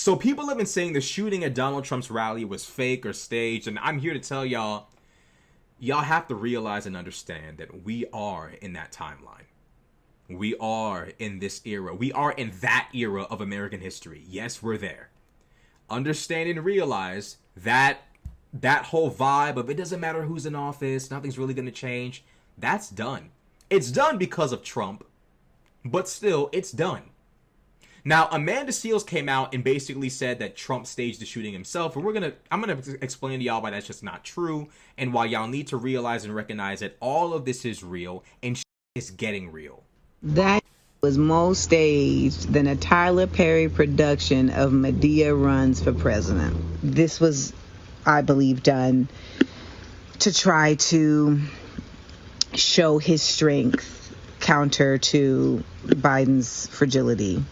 So people have been saying the shooting at Donald Trump's rally was fake or staged, and I'm here to tell y'all have to realize and understand that we are in that timeline. We are in this era. We are in that era of American history. Yes, we're there. Understand and realize that that whole vibe of it doesn't matter who's in office, nothing's really going to change, that's done. It's done because of Trump, but still, it's done. Now, Amanda Seales came out and basically said that Trump staged the shooting himself, and I'm gonna explain to y'all why that's just not true, and why y'all need to realize and recognize that all of this is real, and is getting real. That was more staged than a Tyler Perry production of Medea Runs for President. This was, I believe, done to try to show his strength counter to Biden's fragility.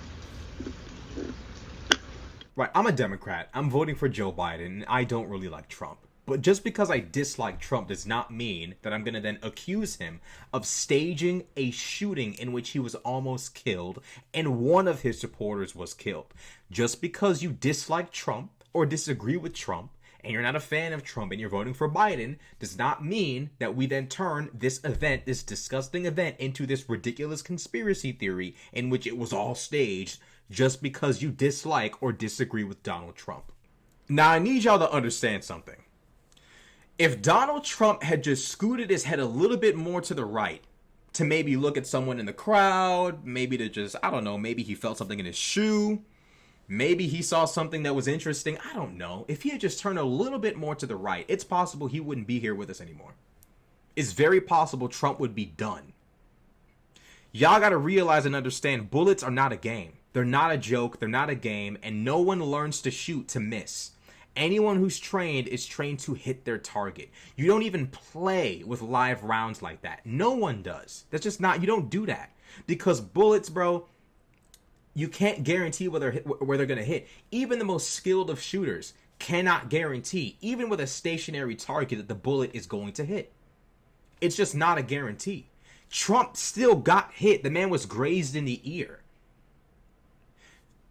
Right, I'm a Democrat. I'm voting for Joe Biden, and I don't really like Trump. But just because I dislike Trump does not mean that I'm going to then accuse him of staging a shooting in which he was almost killed and one of his supporters was killed. Just because you dislike Trump or disagree with Trump and you're not a fan of Trump and you're voting for Biden does not mean that we then turn this event, this disgusting event, into this ridiculous conspiracy theory in which it was all staged just because you dislike or disagree with Donald Trump. Now, I need y'all to understand something. If Donald Trump had just scooted his head a little bit more to the right to maybe look at someone in the crowd, maybe to just, I don't know, maybe he felt something in his shoe, maybe he saw something that was interesting, I don't know. If he had just turned a little bit more to the right, it's possible he wouldn't be here with us anymore. It's very possible Trump would be done. Y'all gotta realize and understand, bullets are not a game. They're not a joke, they're not a game, and no one learns to shoot to miss. Anyone who's trained is trained to hit their target. You don't even play with live rounds like that. No one does. That's just not, you don't do that. Because bullets, bro, you can't guarantee where they're going to hit. Even the most skilled of shooters cannot guarantee, even with a stationary target, that the bullet is going to hit. It's just not a guarantee. Trump still got hit. The man was grazed in the ear.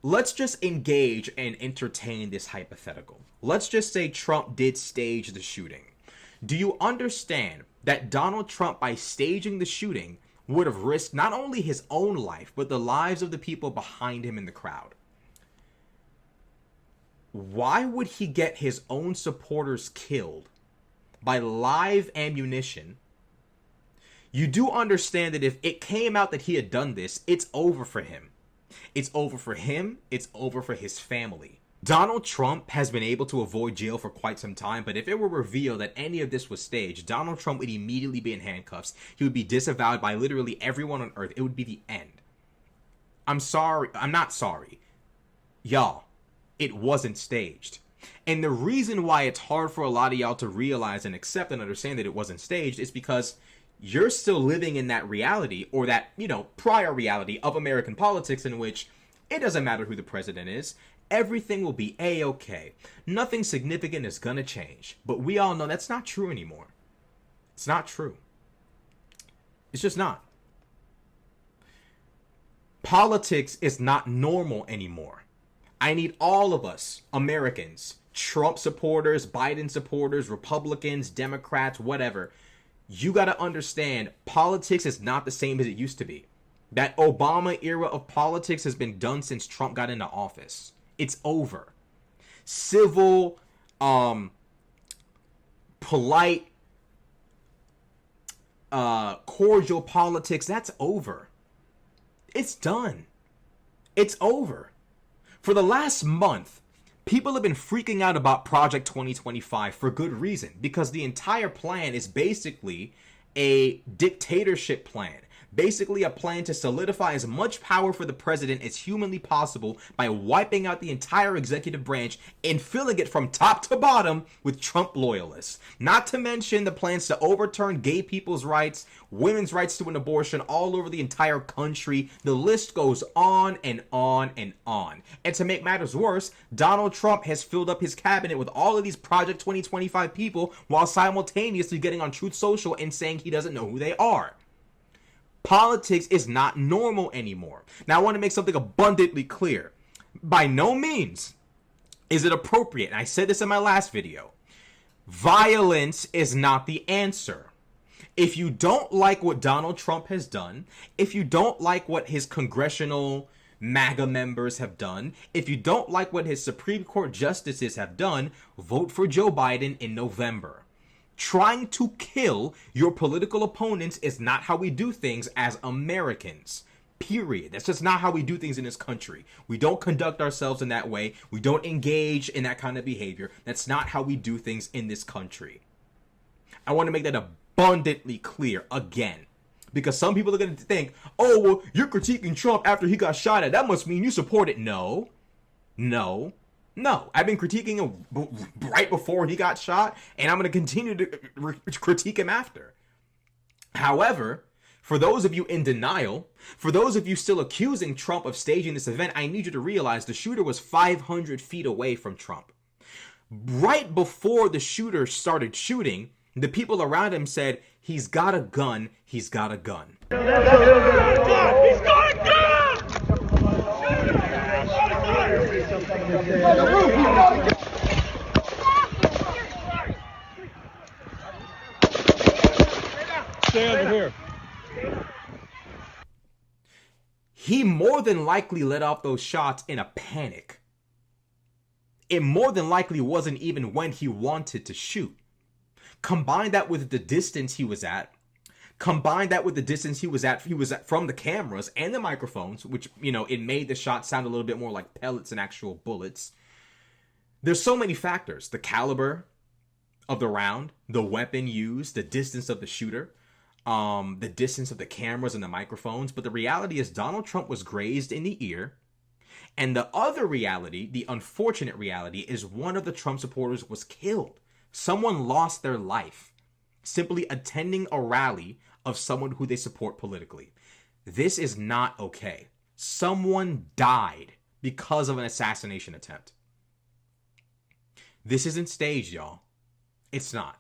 Let's just engage and entertain this hypothetical. Let's just say Trump did stage the shooting. Do you understand that Donald Trump, by staging the shooting, would have risked not only his own life, but the lives of the people behind him in the crowd? Why would he get his own supporters killed by live ammunition? You do understand that if it came out that he had done this, it's over for him. It's over for him. It's over for his family. Donald Trump has been able to avoid jail for quite some time, but if it were revealed that any of this was staged, Donald Trump would immediately be in handcuffs. He would be disavowed by literally everyone on earth. It would be the end. I'm sorry. I'm not sorry. Y'all, it wasn't staged. And the reason why it's hard for a lot of y'all to realize and accept and understand that it wasn't staged is because you're still living in that reality, or that, prior reality of American politics, in which it doesn't matter who the president is. Everything will be A-okay. Nothing significant is gonna change. But we all know that's not true anymore. It's not true. It's just not. Politics is not normal anymore. I need all of us, Americans, Trump supporters, Biden supporters, Republicans, Democrats, whatever. You got to understand, politics is not the same as it used to be. That Obama era of politics has been done since Trump got into office. It's over. Civil, polite, cordial politics, that's over. It's done. It's over. For the last month, people have been freaking out about Project 2025 for good reason, because the entire plan is basically a dictatorship plan. Basically a plan to solidify as much power for the president as humanly possible by wiping out the entire executive branch and filling it from top to bottom with Trump loyalists. Not to mention the plans to overturn gay people's rights, women's rights to an abortion all over the entire country. The list goes on and on and on. And to make matters worse, Donald Trump has filled up his cabinet with all of these Project 2025 people while simultaneously getting on Truth Social and saying he doesn't know who they are. Politics is not normal anymore. Now, I want to make something abundantly clear. By no means Is it appropriate? And I said this in my last video. Violence is not the answer. If you don't like what Donald Trump has done, if you don't like what his congressional MAGA members have done, if you don't like what his Supreme Court justices have done, vote for Joe Biden in November. Trying to kill your political opponents is not how we do things as Americans. Period. That's just not how we do things in this country. We don't conduct ourselves in that way. We don't engage in that kind of behavior. That's not how we do things in this country. I want to make that abundantly clear again. Because some people are going to think, oh, well, you're critiquing Trump after he got shot at. That must mean you support it. No. I've been critiquing him right before he got shot, and I'm going to continue to critique him after. However, for those of you in denial, for those of you still accusing Trump of staging this event, I need you to realize the shooter was 500 feet away from Trump. Right before the shooter started shooting, the people around him said, he's got a gun, he's got a gun. He's got a gun! Stay over here. He more than likely let off those shots in a panic. It more than likely wasn't even when he wanted to shoot. Combine that with the distance he was at. Combine that with the distance he was at from the cameras and the microphones, which, you know, it made the shot sound a little bit more like pellets than actual bullets. There's so many factors. The caliber of the round, the weapon used, the distance of the shooter, the distance of the cameras and the microphones. But the reality is Donald Trump was grazed in the ear. And the other reality, the unfortunate reality, is one of the Trump supporters was killed. Someone lost their life simply attending a rally of someone who they support politically. This is not okay. Someone died because of an assassination attempt. This isn't staged, y'all. It's not.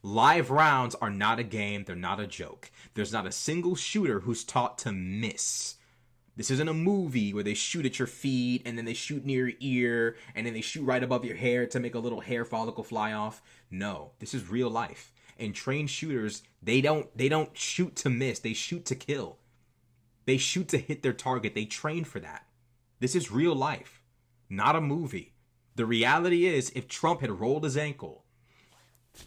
Live rounds are not a game. They're not a joke. There's not a single shooter who's taught to miss. This isn't a movie where they shoot at your feet and then they shoot near your ear and then they shoot right above your hair to make a little hair follicle fly off. No, this is real life. And trained shooters, they don't shoot to miss. They shoot to kill. They shoot to hit their target. They train for that. This is real life, not a movie. The reality is, if Trump had rolled his ankle,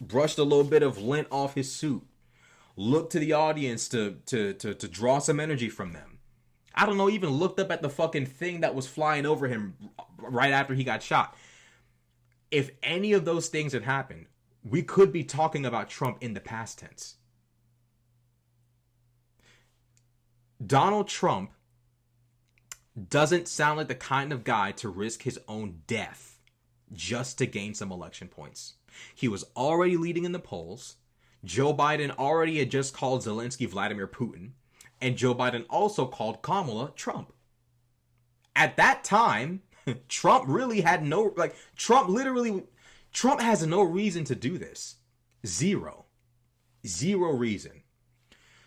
brushed a little bit of lint off his suit, looked to the audience to draw some energy from them, I don't know, even looked up at the fucking thing that was flying over him right after he got shot. If any of those things had happened, we could be talking about Trump in the past tense. Donald Trump doesn't sound like the kind of guy to risk his own death just to gain some election points. He was already leading in the polls. Joe Biden already had just called Zelensky Vladimir Putin. And Joe Biden also called Kamala Trump. At that time, Trump really had Trump has no reason to do this. Zero reason.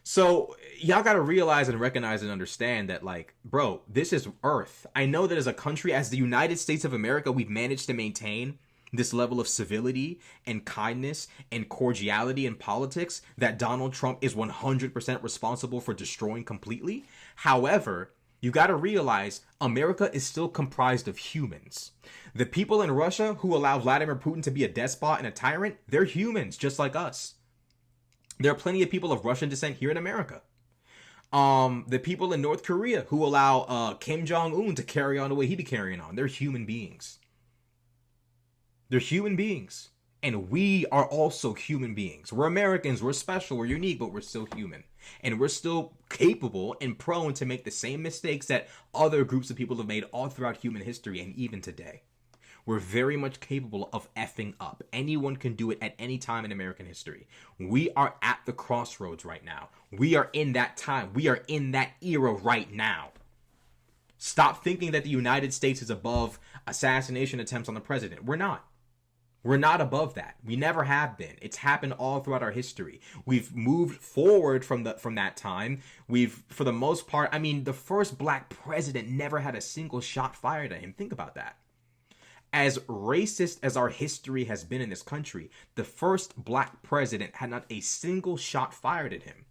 So y'all got to realize and recognize and understand that, like, bro, this is Earth. I know that as a country, as the United States of America, we've managed to maintain this level of civility and kindness and cordiality in politics that Donald Trump is 100% responsible for destroying completely. However, you got to realize America is still comprised of humans. The people in Russia who allow Vladimir Putin to be a despot and a tyrant, they're humans just like us. There are plenty of people of Russian descent here in America. The people in North Korea who allow Kim Jong-un to carry on the way he be carrying on, they're human beings. They're human beings. And we are also human beings. We're Americans. We're special. We're unique, but we're still human. And we're still capable and prone to make the same mistakes that other groups of people have made all throughout human history and even today. We're very much capable of effing up. Anyone can do it at any time in American history. We are at the crossroads right now. We are in that time. We are in that era right now. Stop thinking that the United States is above assassination attempts on the president. We're not. We're not above that. We never have been. It's happened all throughout our history. We've moved forward from that time. We've, for the most part, I mean, the first black president never had a single shot fired at him. Think about that. As racist as our history has been in this country, the first black president had not a single shot fired at him.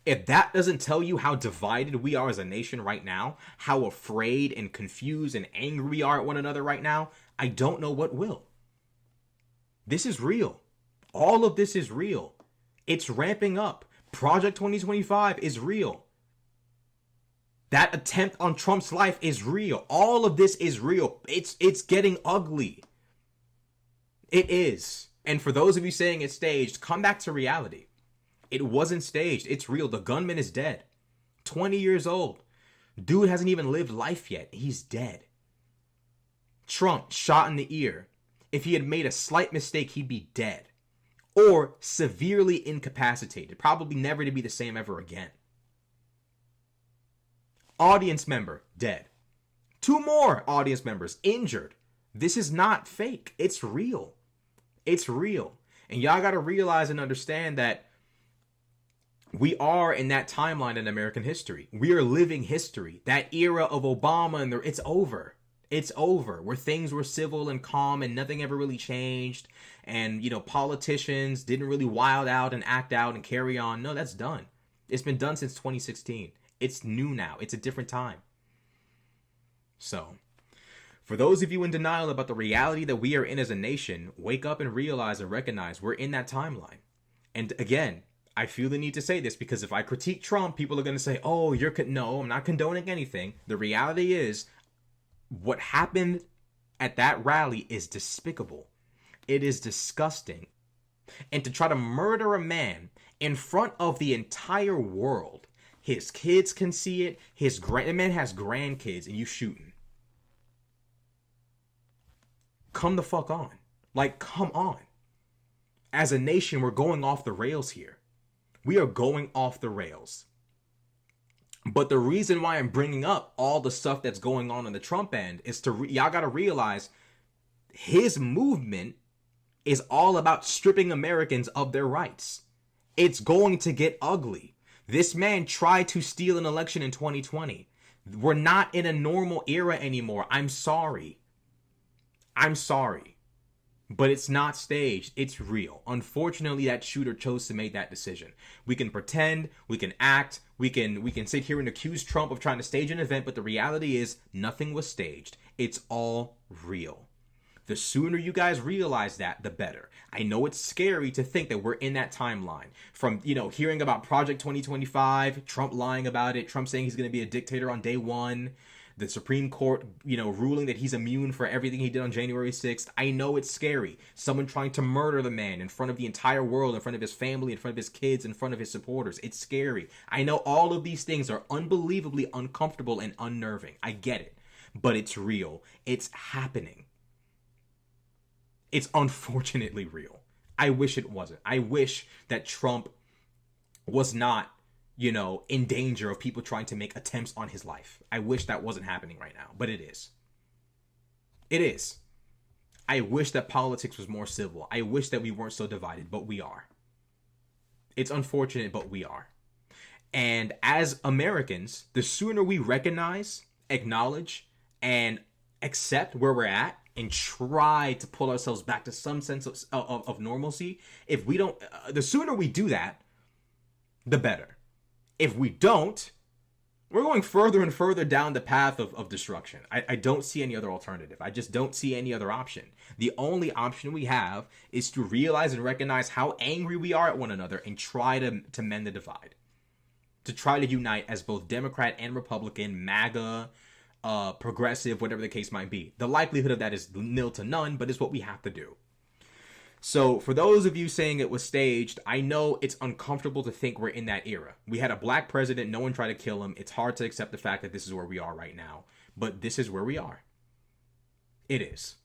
If that doesn't tell you how divided we are as a nation right now, how afraid and confused and angry we are at one another right now, I don't know what will. This is real. All of this is real. It's ramping up. Project 2025 is real. That attempt on Trump's life is real. All of this is real. It's getting ugly. It is. And for those of you saying it's staged, come back to reality. It wasn't staged. It's real. The gunman is dead. 20 years old. Dude hasn't even lived life yet. He's dead. Trump shot in the ear. If he had made a slight mistake, he'd be dead. Or severely incapacitated. Probably never to be the same ever again. Audience member, dead. 2 more audience members, injured. This is not fake. It's real. It's real. And y'all got to realize and understand that we are in that timeline in American history. We are living history. That era of Obama, and it's over. It's over. Where things were civil and calm and nothing ever really changed. And, politicians didn't really wild out and act out and carry on. No, that's done. It's been done since 2016. It's new now. It's a different time. So, for those of you in denial about the reality that we are in as a nation, wake up and realize and recognize we're in that timeline. And again, I feel the need to say this because if I critique Trump, people are going to say, oh, no, I'm not condoning anything. The reality is what happened at that rally is despicable. It is disgusting. And to try to murder a man in front of the entire world, his kids can see it, the man has grandkids, and you shooting. Come the fuck on. Like, come on. As a nation, we're going off the rails here. We are going off the rails. But the reason why I'm bringing up all the stuff that's going on the Trump end is y'all got to realize his movement is all about stripping Americans of their rights. It's going to get ugly. This man tried to steal an election in 2020. We're not in a normal era anymore. I'm sorry. But it's not staged. It's real. Unfortunately, that shooter chose to make that decision. We can pretend, we can act, we can sit here and accuse Trump of trying to stage an event, but the reality is nothing was staged. It's all real. The sooner you guys realize that, the better. I know it's scary to think that we're in that timeline. From, hearing about Project 2025, Trump lying about it, Trump saying he's going to be a dictator on day 1, the Supreme Court, ruling that he's immune for everything he did on January 6th. I know it's scary. Someone trying to murder the man in front of the entire world, in front of his family, in front of his kids, in front of his supporters. It's scary. I know all of these things are unbelievably uncomfortable and unnerving. I get it. But it's real. It's happening. It's unfortunately real. I wish it wasn't. I wish that Trump was not, in danger of people trying to make attempts on his life. I wish that wasn't happening right now, but it is. It is. I wish that politics was more civil. I wish that we weren't so divided, but we are. It's unfortunate, but we are. And as Americans, the sooner we recognize, acknowledge, and accept where we're at, and try to pull ourselves back to some sense of normalcy, if we don't, the sooner we do that, the better. If we don't, we're going further and further down the path of destruction. I don't see any other alternative. I just don't see any other option. The only option we have is to realize and recognize how angry we are at one another and try to mend the divide. To try to unite as both Democrat and Republican, MAGA, progressive, whatever the case might be. The likelihood of that is nil to none, but it's what we have to do. So for those of you saying it was staged, I know it's uncomfortable to think we're in that era. We had a black president, no one tried to kill him. It's hard to accept the fact that this is where we are right now, but this is where we are. It is.